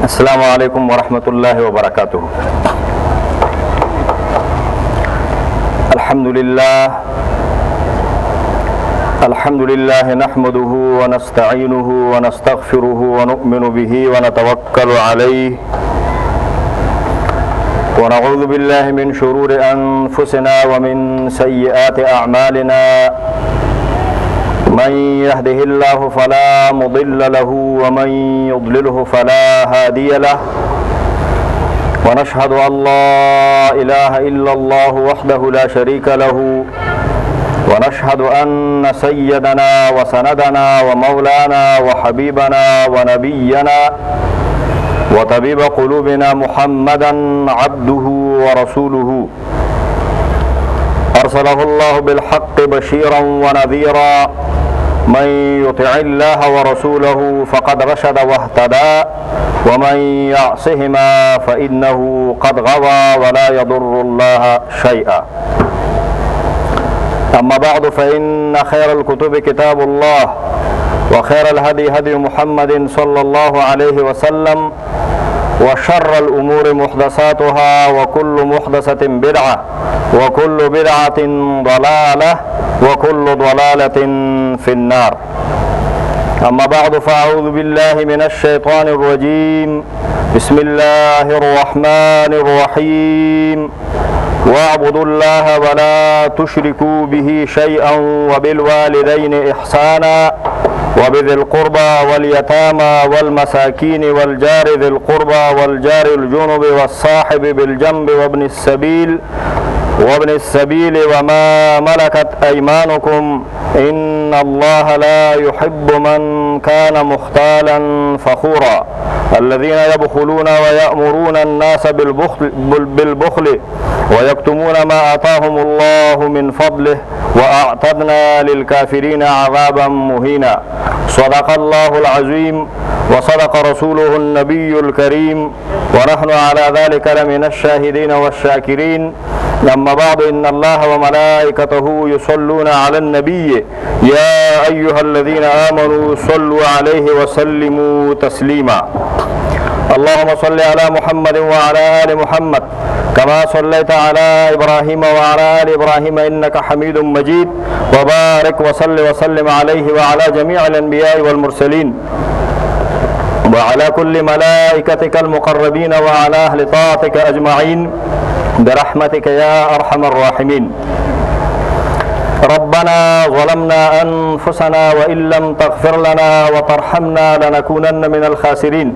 السلام عليكم ورحمة الله وبركاته. الحمد لله نحمده ونستعينه ونستغفره ونؤمن به ونتوكل عليه ونعوذ بالله من شرور أنفسنا ومن سيئات أعمالنا. من يهده الله فلا مضل له ومن يضلله فلا هادي له، ونشهد أن لا إله إلا الله وحده لا شريك له، ونشهد أن سيدنا وسندنا ومولانا وحبيبنا ونبينا وطبيب قلوبنا محمدا عبده ورسوله، أرسله الله بالحق بشيرا ونذيرا. من يطع الله ورسوله فقد رشد واهتدى، ومن يعصهما فإنه قد غوى ولا يضر الله شيئا. أما بعد، فإن خير الكتب كتاب الله، وخير الهدي هدي محمد صلى الله عليه وسلم، وشر الأمور محدثاتها، وكل محدثة بدعة، وكل بدعة ضلالة، وكل ضلالة في النار. أما بعد، فأعوذ بالله من الشيطان الرجيم. بسم الله الرحمن الرحيم. واعبدوا الله ولا تشركوا به شيئا، وبالوالدين إحسانا، وبذي القربى واليتامى والمساكين والجار ذي القربى والجار الجنب والصاحب بالجنب وابن السبيل وما ملكت أيمانكم، إن الله لا يحب من كان مختالا فخورا. الذين يبخلون ويأمرون الناس بالبخل ويكتمون ما آتاهم الله من فضله، وأعتدنا للكافرين عذابا مهينا. صدق الله العظيم وصدق رسوله النبي الكريم، ونحن على ذلك لمن الشاهدين والشاكرين. أما بعد، إن الله وملائكته يصلون على النبي يا أيها الذين آمنوا صلوا عليه وسلموا تسليما. اللهم صل على محمد وعلى آل محمد كما صليت على إبراهيم وعلى آل إبراهيم إنك حميد مجيد، وبارك وسلم عليه وعلى جميع الأنبياء والمرسلين، وعلى كل ملائكتك المقربين، وعلى أهل طاعتك أجمعين برحمتك يا أرحم الراحمين. ربنا ظلمنا أنفسنا وإن لم تغفر لنا وترحمنا لنكونن من الخاسرين.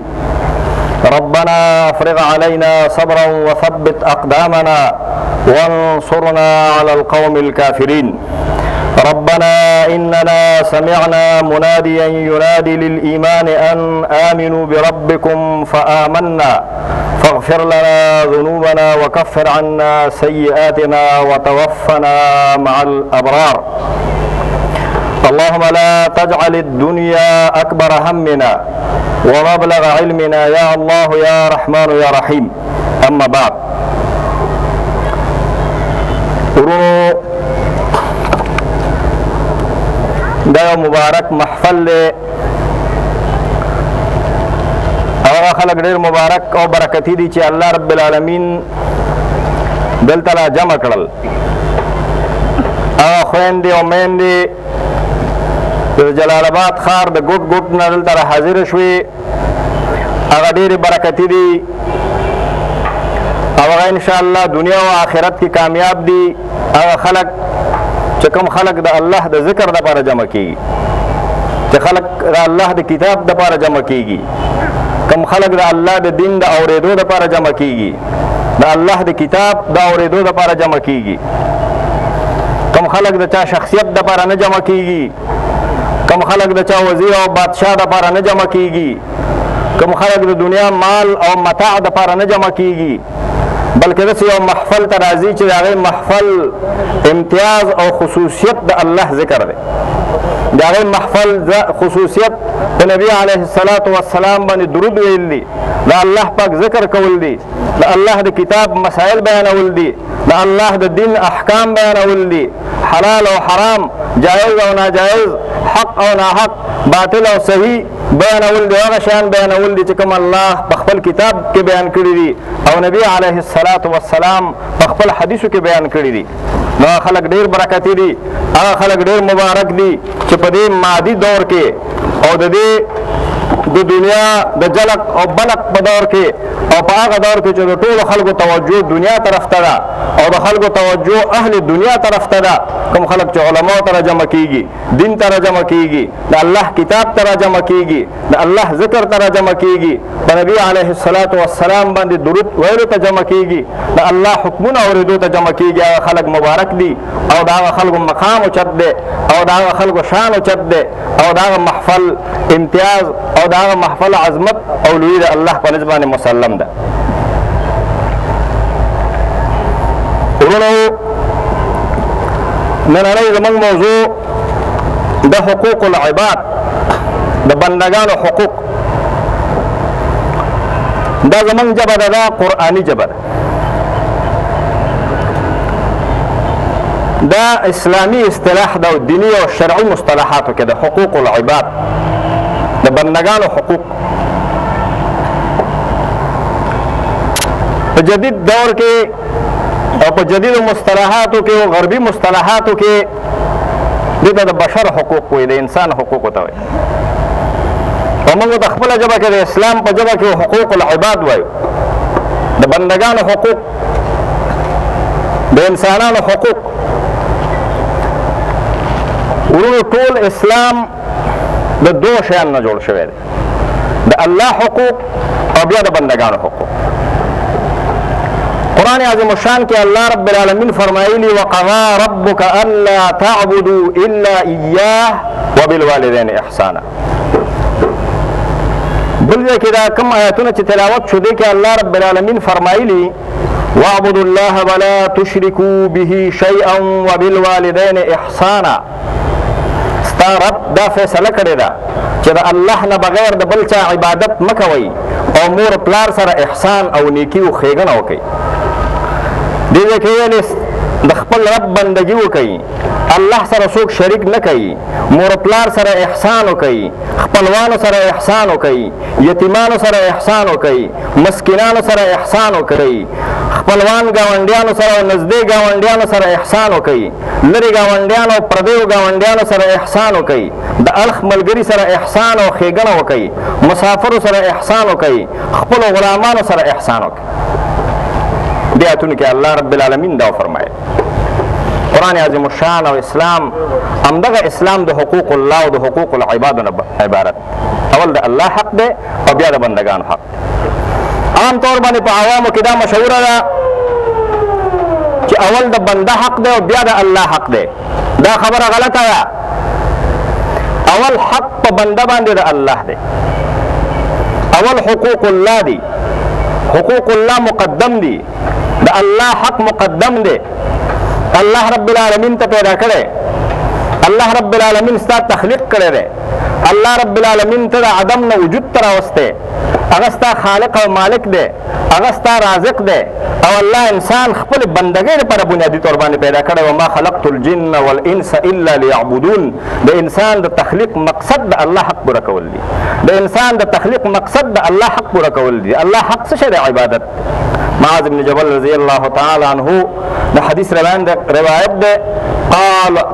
ربنا افرغ علينا صبرا وثبت أقدامنا وانصرنا على القوم الكافرين. ربنا إننا سمعنا مناديا ينادي للإيمان أن آمنوا بربكم فآمنا، فاغفر لنا ذنوبنا وكفر عنا سيئاتنا وتوفنا مع الأبرار. اللهم لا تجعل الدنيا أكبر همنا ومبلغ علمنا يا الله يا رحمن يا رحيم. أما بعد، دا مبارک محفل لے، هغه خلق ډیر مبارک او برکتی دي چې الله رب العالمین دلته لا جمع کړل. هغه خویندې او میندې د جلال آباد ښار د ګوټ ګوټ نه دلته را حاضر شوې، هغه ډېرې برکتي دي او هغه انشاءالله دنیا او آخرت کې کامیاب دي. هغه خلق چې کوم خلق د الله د ذکر دپاره جمع کېږي، چې خلق د الله د کتاب دپاره جمع کېږي، کوم خلق د الله د دین د اورېدو دپاره جمع کېږي، د الله د کتاب د اورېدو دپاره جمع کېږي، کوم خلق د چا شخصیت دپاره نه جمع کېږي، کوم خلق د چا وزیر او بادشاه دپاره نه جمع کېږي، کوم خلق د دنیا مال او متاع دپاره نه جمع کېږي، بلکې داسې یو محفل ته راځي چې د هغې محفل امتیاز او خصوصیت د الله ذکر دی. د هغې محفل خصوصیت په نبي علیه السلام باندې درود ویل دي، د الله پاک ذکر کول دي، د الله د کتاب مسائل بیانول دي، د الله د دین احکام بیانول دي، حلال او حرام، جائز او ناجائز، حق او ناحق، باطل او صحیح، بیانول دی هغه شیان بیانول دي چې کوم الله په خپل کتاب کې بیان کړي دي او نبی علیه الصلاة والسلام په خپل حدیثو کې بیان کړي دي. نو خلک ډېر برکتي دي، هغه خلک ډېر مبارک دي چې په دې مادي دور کې او د دنیا د جلق او بلق په دور کې او په هغه دور کې چې د ټولو خلکو توجه دنیا طرف ته ده او د خلکو توجه اهل دنیا طرف ته ده. کوم خلک چې علماء ته راجمع کېږي، دین ته راجمع کېږي، د الله کتاب ته راجمع کېږي، د الله ذکر ته راجمع کېږي، په نبي علیه الصلاة والسلام باندې درود ویلو ته جمع کېږي، د الله حکمونه اورېدو ته جمع کېږي، هغه خلک مبارک دي او د هغه خلکو مقام اوچت دی او د هغه خلکو شان اوچت دی او د هغه محفل امتیاز او د هغه محفل عظمت او لوی د الله په نسبت باندې مسلم ده. ورونو نننۍ زموږ موضوع د حقوق العباد، د بندگانو حقوق. دا زموږ ژبه ده، دا قرآني ژبه ده، دا اسلامي اصطلاح ده او دیني او شرعي مصطلحاتو کې ده. حقوق العباد د بندگانو حقوق. په جدید دور کې او په جدیدو مصطلحاتو کې او غربي مصطلحاتو کې دې ته د بشر حقوق وایي، د انسان حقوقو ته وایي. او موږ د خپله ژبه کې د اسلام په ژبه کې حقوق العباد وایو، د بندگانو حقوق، د انسانانو حقوق. ورونو ټول اسلام د دوه شیانو نه جوړ شوی دی، د الله حقوق او بیا د بندگانو حقوق. قرآن عظیم الشان کې الله رب العالمین فرمایلی وقضى ربك الا تعبدوا الا اياه وبالوالدين احسانا. بل ځای کې دا کوم آیاتونه چې تلاوت شو دی کې الله رب العالمین فرمایلی واعبدوا الله ولا تشركوا به شيئا وبالوالدين احسانا. ستا رب دا فیصله کړې ده چې د الله نه بغیر د بل چا عبادت مه کوئ او مور پلار سره احسان او نیکي او ښېګڼه وکئ. دې ځای کې ویلې د خپل رب بندګي وکئ، الله سره څوک شریک نه کوي، مور پلار سره احسان وکئ، خپلوانو سره احسان وکئ، یتیمانو سره احسان وکئ، مسکینانو سره احسان وکئ، خپلوان ګاونډیانو سره او نږدې ګاونډیانو سره احسان وکئ، لرې ګاونډیانو او پردیو ګاونډیانو سره احسان وکئ، د اړخ ملګري سره احسان او ښېګڼه وکئ، مسافرو سره احسان وکئ، خپلو غلامانو سره احسان وکئ. دې آیتونو کې الله رب العالمین دا وفرمایل. قرآن عظیم الشان او اسلام همدغه اسلام د حقوق الله او د حقوق العباد نه عبارت. اول د الله حق دی او بیا د بندگانو حق. عام طور باندې په عوامو کې دا مشهوره ده چې اول د بنده حق دی او بیا د الله حق دی. دا خبره غلطه ده. اول حق په بنده باندې د الله دی، اول حقوق الله دی، حقوق الله مقدم دی، د الله حق مقدم دی. الله رب العالمین ته پیدا کړی، الله رب العالمین ستا تخلیق کړی دی، الله رب العالمین ته د عدم نه وجود ته راوستی، هغه ستا خالق او مالک دی، هغه ستا رازق دی. او الله انسان خپل بندګۍ لپاره بنیادي طور باندې پیدا کړی. وما خلقت الجن والانس الا ليعبدون. د انسان د تخلیق مقصد د الله حق پوره کول دی، د انسان د تخلیق مقصد د الله حق پوره کول دی. الله حق څه شی دی؟ عبادت. معاذ بن جبل رضی الله تعالی عنه د حدیث روایت ده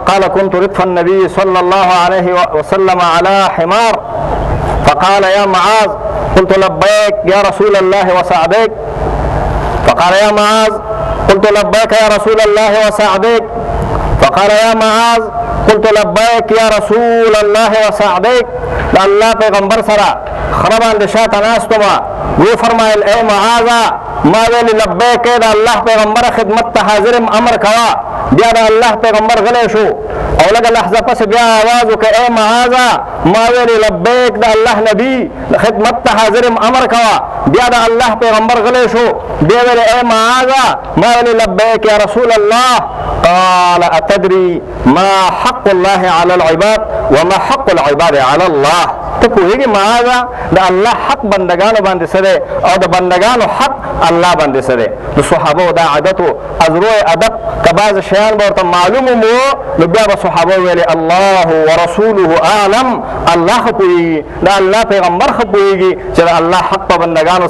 قال كنت ردف النبي صلى الله عليه وسلم على حمار فقال يا معاذ قلت لبيك يا رسول الله وسعديك فقال يا معاذ قلت لبيك يا رسول الله وسعديك فقال يا معاذ قلت لبيك يا رسول الله وسعديك. د الله پیغمبر سره خربان د شاته ناستما وی فرمایل اے معاذ ما ویل لبیک د الله پیغمبر خدمت ته حاضر امر کوا. بیا د الله پیغمبر غلی شو او لږه لحظه پس بیا आवाज وکړ اے معاذ ما ویل لبیک د الله نبی خدمت ته حاضر امر کوا. بیا د الله پیغمبر غلی شو بیا ویل اے معاذ ما ویل لبیک یا رسول الله. قال اتدري ما حق الله على العباد وما حق العباد على الله. ته پوهیږي معاذ د الله حق بندگانو باندې سره او د بندگانو حق الله باندې سره. د صحابه دا عادت او ازرو ادب کباز شیان ورته معلوم مو نو بیا به صحابه ویل الله ورسوله اعلم. الله خو پوهیږي د الله پیغمبر خو پوهیږي چې الله حق په بندگانو